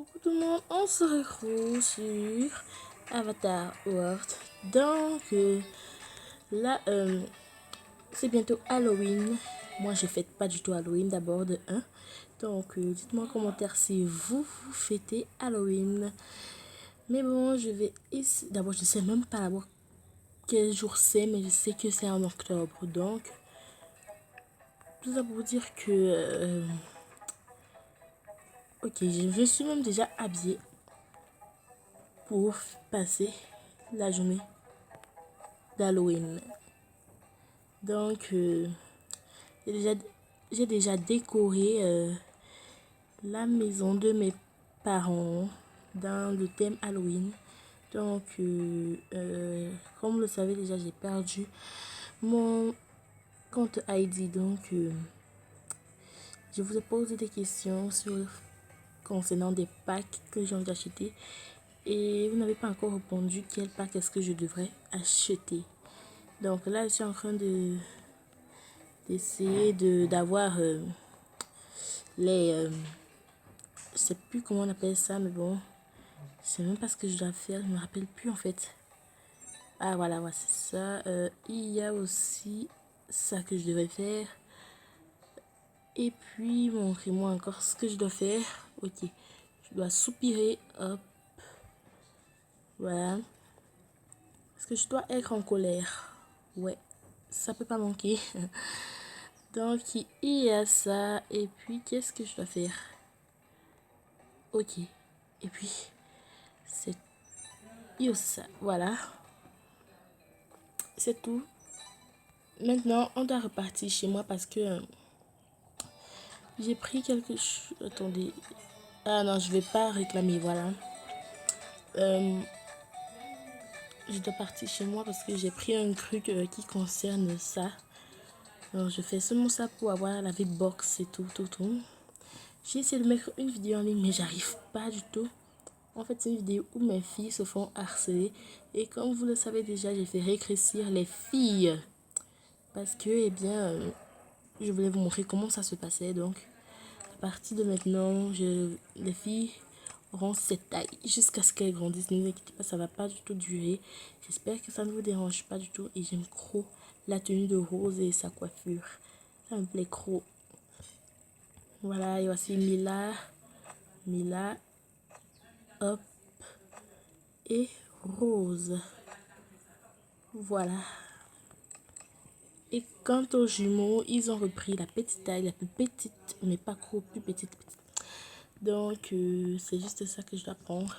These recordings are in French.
Coucou tout le monde, on se retrouve sur Avatar World. Donc là, c'est bientôt Halloween. Moi, je fête pas du tout Halloween d'abord de 1. Donc dites-moi en commentaire si vous fêtez Halloween. Mais bon, je vais essayer. D'abord, je sais même pas d'abord quel jour c'est, mais je sais que c'est en octobre. Donc, tout ça pour vous dire que ok, je suis même déjà habillée pour passer la journée d'Halloween. Donc, j'ai déjà, j'ai déjà décoré la maison de mes parents dans le thème Halloween. Donc, comme vous le savez déjà, j'ai perdu mon compte ID. Donc, je vous ai posé des questions concernant des packs que j'ai envie d'acheter. Et vous n'avez pas encore répondu quel pack est-ce que je devrais acheter. Donc là, je suis en train d'essayer d'avoir les je sais plus comment on appelle ça, mais bon, je sais même pas ce que je dois faire, je me rappelle plus en fait. Ah voilà, ouais, c'est ça. Il y a aussi ça que je devais faire. Et puis montrez-moi encore ce que je dois faire. Ok, je dois soupirer, hop, voilà. Est-ce que je dois être en colère? Ouais, ça peut pas manquer. Donc il y a ça. Et puis qu'est-ce que je dois faire? Ok, et puis c'est ça, voilà, c'est tout. Maintenant on doit repartir chez moi parce que j'ai pris quelque chose. Attendez, ah non, je vais pas réclamer, voilà. Je dois partir chez moi parce que j'ai pris un truc qui concerne ça. Alors je fais seulement ça pour avoir la box et tout. J'ai essayé de mettre une vidéo en ligne mais j'arrive pas du tout. En fait, c'est une vidéo où mes filles se font harceler. Et comme vous le savez déjà, j'ai fait rétrécir les filles. Parce que, eh bien, je voulais vous montrer comment ça se passait. Donc, à partir de maintenant, les filles auront cette taille jusqu'à ce qu'elles grandissent. Ne vous inquiétez pas, ça va pas du tout durer. J'espère que ça ne vous dérange pas du tout. Et j'aime trop la tenue de Rose et sa coiffure. Ça me plaît trop. Voilà, et voici Mila, hop, et Rose. Voilà. Et quant aux jumeaux, ils ont repris la petite taille, la plus petite, mais pas trop plus petite. Donc, c'est juste ça que je dois prendre.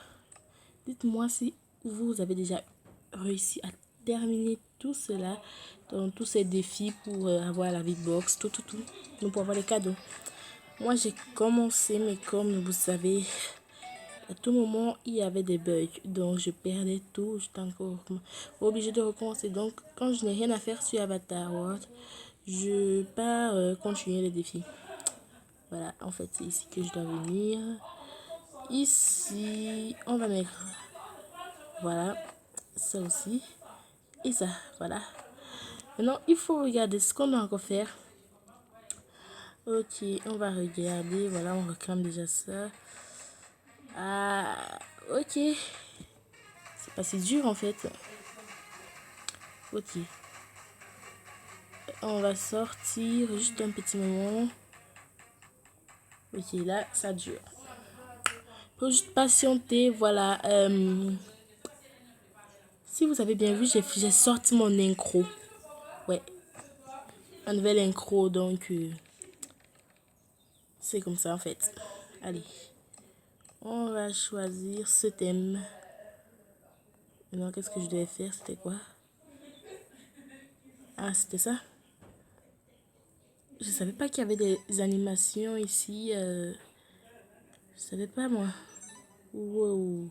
Dites-moi si vous avez déjà réussi à terminer tout cela, donc tous ces défis pour avoir la box, tout. Donc, pour avoir les cadeaux. Moi, j'ai commencé, mais comme vous savez, à tout moment, il y avait des bugs. Donc, je perdais tout. J'étais encore obligée de recommencer. Donc, quand je n'ai rien à faire sur Avatar World, je pars continuer les défis. Voilà, en fait, c'est ici que je dois venir. Ici, on va mettre, voilà, ça aussi. Et ça, voilà. Maintenant, il faut regarder ce qu'on doit encore faire. Ok, on va regarder. Voilà, on réclame déjà ça. Ah, ok. C'est pas si dur en fait. Ok. On va sortir juste un petit moment. Ok, là, ça dure. Faut juste patienter, voilà. Si vous avez bien vu, j'ai sorti mon incro. Ouais, un nouvel incro, donc c'est comme ça en fait. Allez, on va choisir ce thème. Maintenant, qu'est-ce que je devais faire? C'était quoi? Ah, c'était ça. Je savais pas qu'il y avait des animations ici. Je savais pas moi. Wow.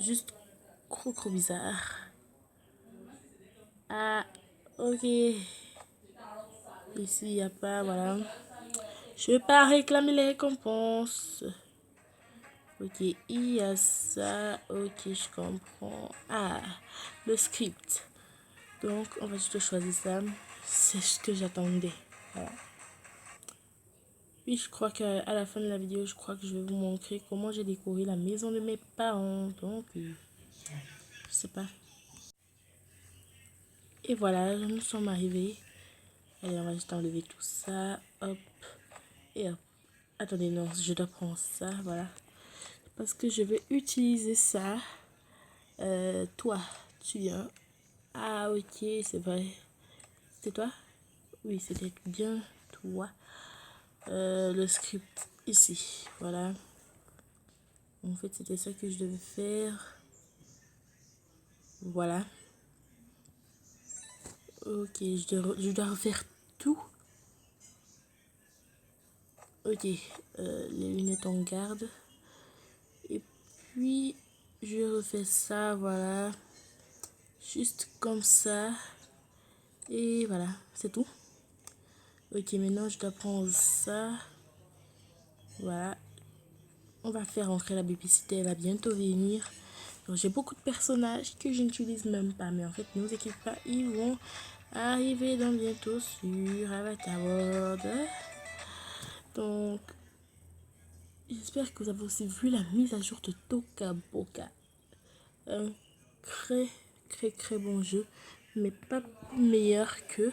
Juste trop bizarre. Ah, ok. Ici, il n'y a pas, voilà. Je vais pas réclamer les récompenses. Ok, il y a ça. Ok, je comprends. Ah, le script. Donc, on va juste choisir ça. C'est ce que j'attendais. Voilà. Oui, je crois qu'à la fin de la vidéo, je crois que je vais vous montrer comment j'ai décoré la maison de mes parents. Donc, je sais pas. Et voilà, nous sommes arrivés. Allez, on va juste enlever tout ça. Hop. Et hop. Attendez, non, je dois prendre ça, voilà. Parce que je vais utiliser ça. Toi, tu viens. Ah, ok, c'est vrai. C'était toi? Oui, c'était bien toi. Le script ici, voilà. En fait, c'était ça que je devais faire. Voilà. Ok, je dois refaire tout. Ok, les lunettes en garde. Et puis, je refais ça, voilà. Juste comme ça. Et voilà, c'est tout. Ok, maintenant je dois prendre ça. Voilà. On va faire entrer la babysitter, elle va bientôt venir. Donc j'ai beaucoup de personnages que je n'utilise même pas. Mais en fait, ne vous inquiétez pas, ils vont arriver dans bientôt sur Avatar World. Donc, j'espère que vous avez aussi vu la mise à jour de Toca Boca. Un très bon jeu. Mais pas meilleur que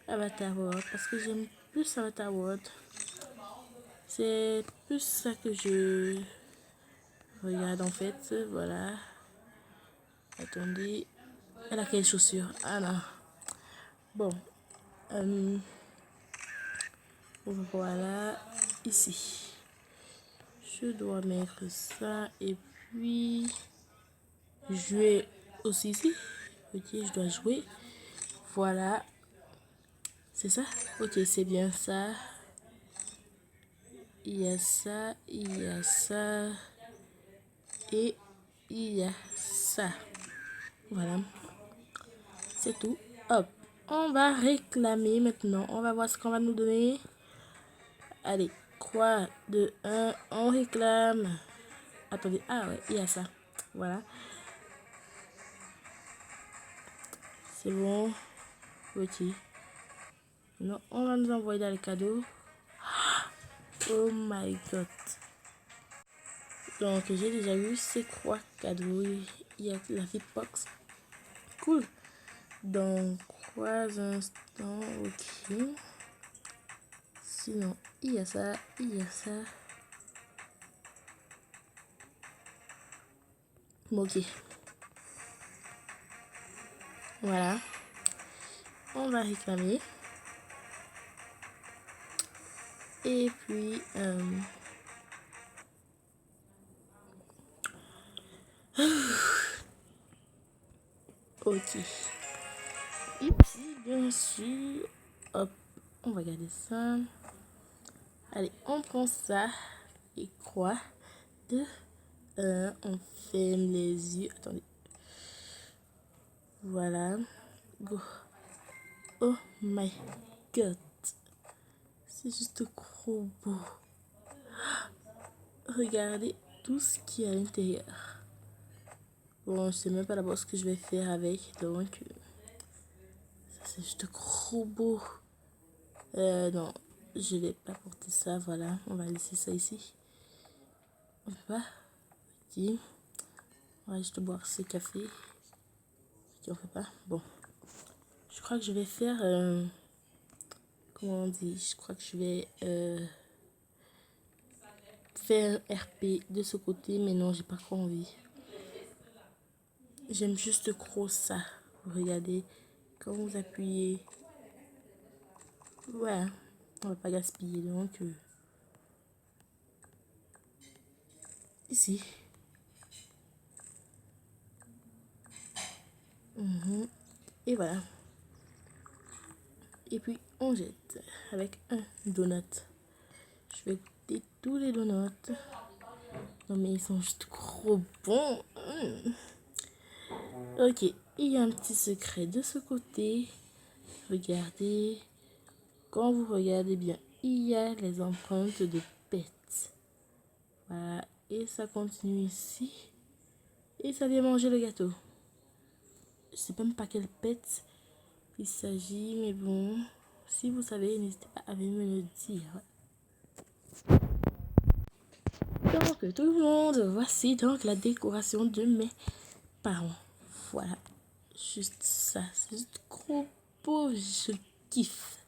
Avatar World. Parce que j'aime plus Avatar World. C'est plus ça que je regarde en fait. Voilà. Attendez. Elle a quelle chaussure? Ah non. Bon. euh, voilà. Ici. Je dois mettre ça. Et puis. Jouer aussi ici. Ok, je dois jouer. Voilà. C'est ça? Ok, c'est bien ça. Il y a ça. Il y a ça. Et il y a ça. Voilà. C'est tout. Hop. On va réclamer maintenant. On va voir ce qu'on va nous donner. Allez. 3, 2, 1. On réclame. Attendez. Ah ouais, il y a ça. Voilà. C'est bon. Ok. Non, on va nous envoyer dans les cadeaux. Oh my god. Donc, j'ai déjà eu ces 3 cadeaux. Il y a la Fitbox. Cool. Dans 3 instants. Ok. Sinon, il y a ça. Il y a ça. Bon, ok. Voilà. On va réclamer. Et puis, ok. Ici, bien sûr. Hop. On va garder ça. Allez, on prend ça. Et quoi? 2, 1. On ferme les yeux. Attendez. Voilà. Go. Oh my god. C'est juste trop beau. Regardez tout ce qu'il y a à l'intérieur. Bon, je sais même pas d'abord ce que je vais faire avec. Donc, ça c'est juste trop beau. Non, je vais pas porter ça. Voilà, on va laisser ça ici. On peut pas. Ok. On va juste boire ce café. Ok, on fait pas. Bon. Je crois que je vais faire... comment on dit? Je crois que je vais... faire un RP de ce côté. Mais non, j'ai pas trop envie. J'aime juste trop ça. Regardez. Quand vous appuyez... Ouais. On va pas gaspiller. Donc... ici. Et voilà. Et puis on jette avec un donut. Je vais goûter tous les donuts. Non mais ils sont juste trop bons. Ok, il y a un petit secret de ce côté. Regardez. Quand vous regardez bien, il y a les empreintes de pets. Voilà. Et ça continue ici. Et ça vient manger le gâteau. Je sais même pas quel pet il s'agit, mais bon. Si vous savez, n'hésitez pas à venir me le dire. Donc tout le monde, voici donc la décoration de mes parents. Voilà, juste ça, c'est juste trop beau, je kiffe.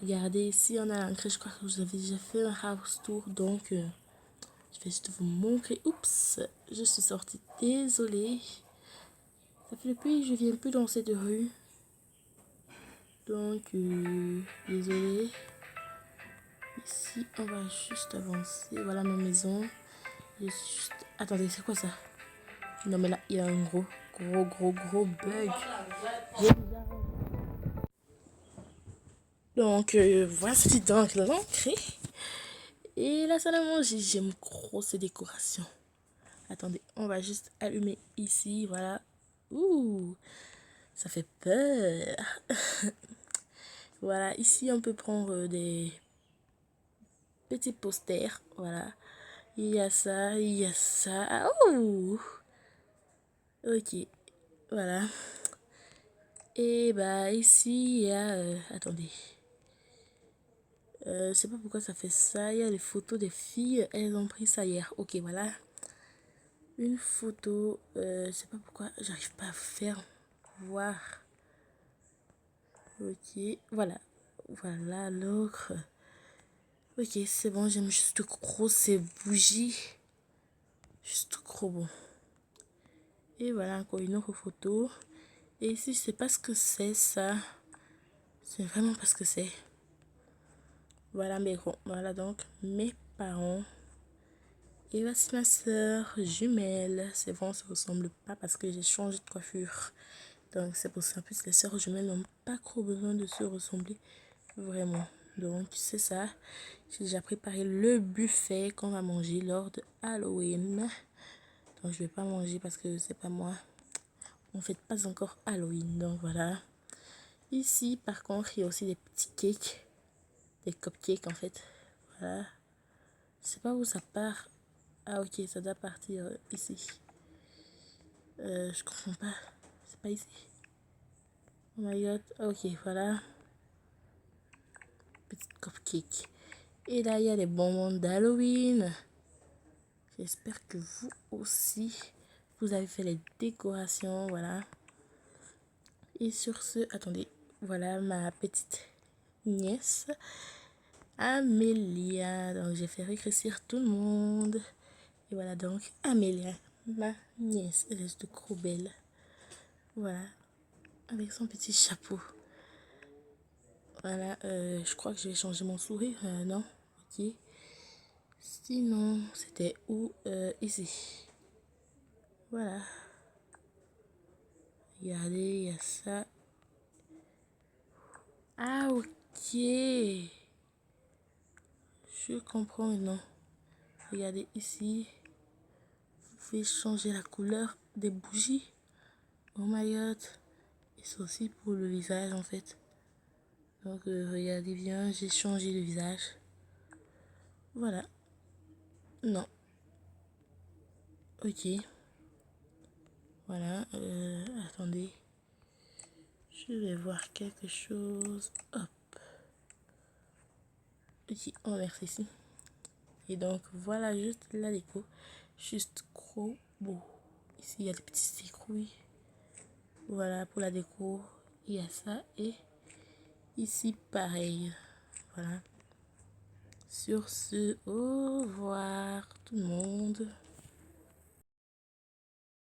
Regardez, ici on a un je crois que vous avez déjà fait un house tour, donc je vais juste vous montrer. Oups, je suis sortie, désolée. Ça fait depuis que je viens plus dans cette rue. Donc, désolée. Ici, on va juste avancer. Voilà ma maison. Je suis juste... Attendez, c'est quoi ça? Non, mais là, il y a un gros bug. Donc, voici donc l'entrée. Et la salle à manger, j'aime trop ces décorations. Attendez, on va juste allumer ici, voilà. Ouh, ça fait peur. Voilà, ici on peut prendre des petits posters, voilà. Il y a ça, il y a ça. Oh, ok, voilà. Et bah ici il y a, attendez. Je sais pas pourquoi ça fait ça. Il y a les photos des filles, elles ont pris ça hier. Ok, voilà. Une photo, je sais pas pourquoi j'arrive pas à faire voir. Ok, voilà. Voilà l'autre. Ok, c'est bon, j'aime juste trop ces bougies. Juste trop bon. Et voilà encore une autre photo. Et ici, je sais pas ce que c'est ça. C'est vraiment pas ce que c'est. Voilà voilà donc mes parents. Et voici ma soeur jumelle. C'est bon, ça ressemble pas parce que j'ai changé de coiffure. Donc c'est pour ça. En plus, les sœurs jumelles n'ont pas trop besoin de se ressembler. Vraiment. Donc c'est ça. J'ai déjà préparé le buffet qu'on va manger lors de Halloween. Donc je vais pas manger parce que c'est pas moi. On fête pas encore Halloween. Donc voilà. Ici par contre il y a aussi des petits cakes. Des cupcakes en fait. Voilà. Je sais pas où ça part. Ah ok, ça doit partir ici. Je comprends pas. C'est pas ici. Oh my god. Ok, voilà. Petit cupcake. Et là, il y a les bonbons d'Halloween. J'espère que vous aussi, vous avez fait les décorations. Voilà. Et sur ce, attendez. Voilà ma petite nièce. Amélia. Donc, j'ai fait rétrécir tout le monde. Et voilà donc Amélia, ma nièce. Elle est de trop belle. Voilà. Avec son petit chapeau. Voilà. Je crois que je vais changer mon sourire. Non. Ok. Sinon, c'était où? Ici. Voilà. Regardez, il y a ça. Ah, ok. Je comprends maintenant. Regardez ici. Vous pouvez changer la couleur des bougies. Oh my god. Et c'est aussi pour le visage en fait. Donc regardez bien, j'ai changé le visage. Voilà. Non. Ok. Voilà. Attendez. Je vais voir quelque chose. Hop. Ok, on va mettre ici. Et donc voilà juste la déco. Juste trop beau. Ici il y a des petites citrouilles. Voilà pour la déco. Il y a ça. Et ici pareil. Voilà. Sur ce, au revoir tout le monde.